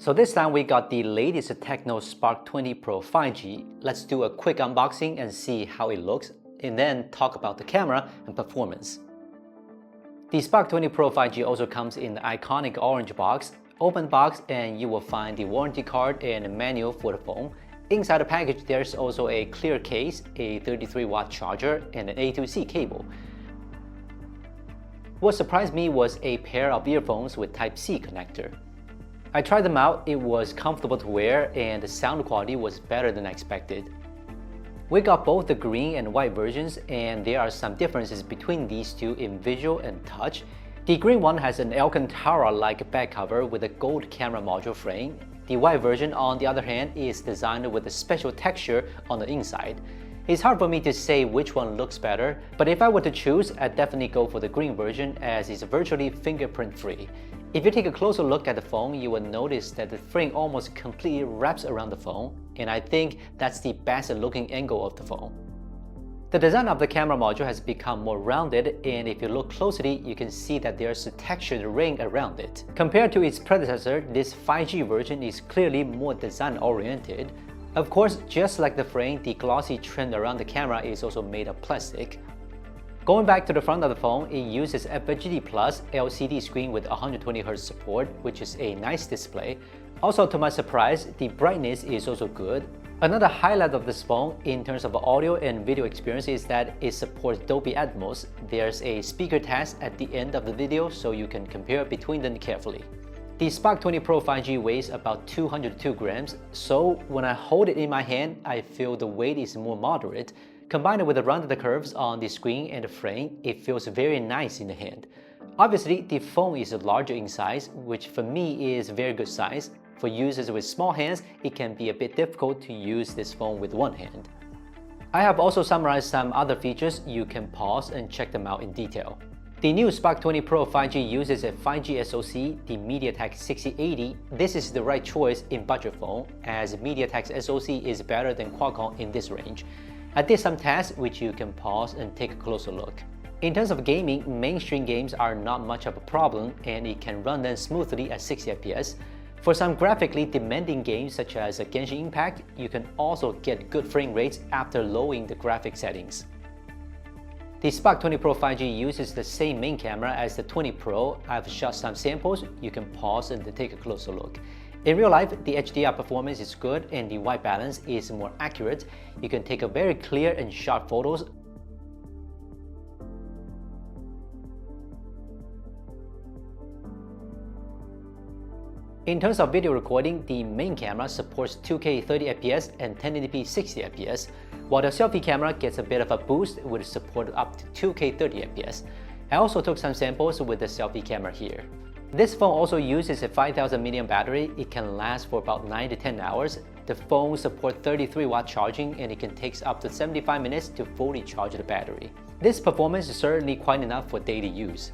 So this time we got the latest TECNO Spark 20 Pro 5G. Let's do a quick unboxing and see how it looks, and then talk about the camera and performance. The Spark 20 Pro 5G also comes in the iconic orange box. Open box and you will find the warranty card and a manual for the phone. Inside the package there's also a clear case, a 33-watt charger, and an A2C cable. What surprised me was a pair of earphones with Type-C connector. I tried them out, it was comfortable to wear and the sound quality was better than I expected. We got both the green and white versions, and there are some differences between these two in visual and touch. The green one has an Alcantara-like back cover with a gold camera module frame. The white version, on the other hand, is designed with a special texture on the inside. It's hard for me to say which one looks better, but if I were to choose, I'd definitely go for the green version as it's virtually fingerprint-free. If you take a closer look at the phone, you will notice that the frame almost completely wraps around the phone, and I think that's the best looking angle of the phone. The design of the camera module has become more rounded, and if you look closely, you can see that there's a textured ring around it. Compared to its predecessor, this 5G version is clearly more design-oriented. Of course, just like the frame, the glossy trim around the camera is also made of plastic. Going back to the front of the phone, it uses FHD Plus LCD screen with 120Hz support, which is a nice display. Also, to my surprise, the brightness is also good. Another highlight of this phone in terms of audio and video experience is that it supports Dolby Atmos. There's a speaker test at the end of the video so you can compare between them carefully. The Spark 20 Pro 5G weighs about 202 grams, so when I hold it in my hand, I feel the weight is more moderate. Combined with the rounded curves on the screen and the frame, it feels very nice in the hand. Obviously, the phone is larger in size, which for me is very good size. For users with small hands, it can be a bit difficult to use this phone with one hand. I have also summarized some other features. You can pause and check them out in detail. The new Spark 20 Pro 5G uses a 5G SoC, the MediaTek 6080. This is the right choice in budget phone, as MediaTek's SoC is better than Qualcomm in this range. I did some tests which you can pause and take a closer look. In terms of gaming, mainstream games are not much of a problem and it can run them smoothly at 60 FPS. For some graphically demanding games such as Genshin Impact, you can also get good frame rates after lowering the graphic settings. The Spark 20 Pro 5G uses the same main camera as the 20 Pro. I've shot some samples, you can pause and take a closer look. In real life, the HDR performance is good and the white balance is more accurate. You can take a very clear and sharp photos. In terms of video recording, the main camera supports 2K 30fps and 1080p 60fps, while the selfie camera gets a bit of a boost with support up to 2K 30fps. I also took some samples with the selfie camera here. This phone also uses a 5000 mAh battery. It can last for about 9 to 10 hours. The phone supports 33-watt charging and it can take up to 75 minutes to fully charge the battery. This performance is certainly quite enough for daily use.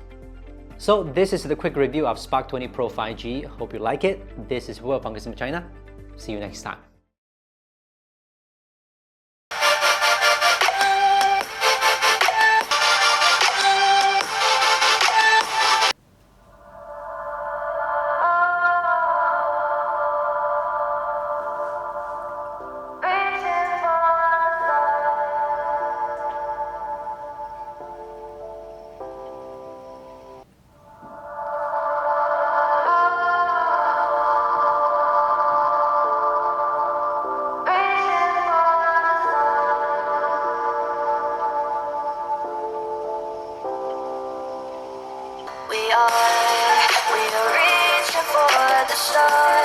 So this is the quick review of Spark 20 Pro 5G. Hope you like it. This is Will from Gizmochina. See you next time. We are reaching for the stars.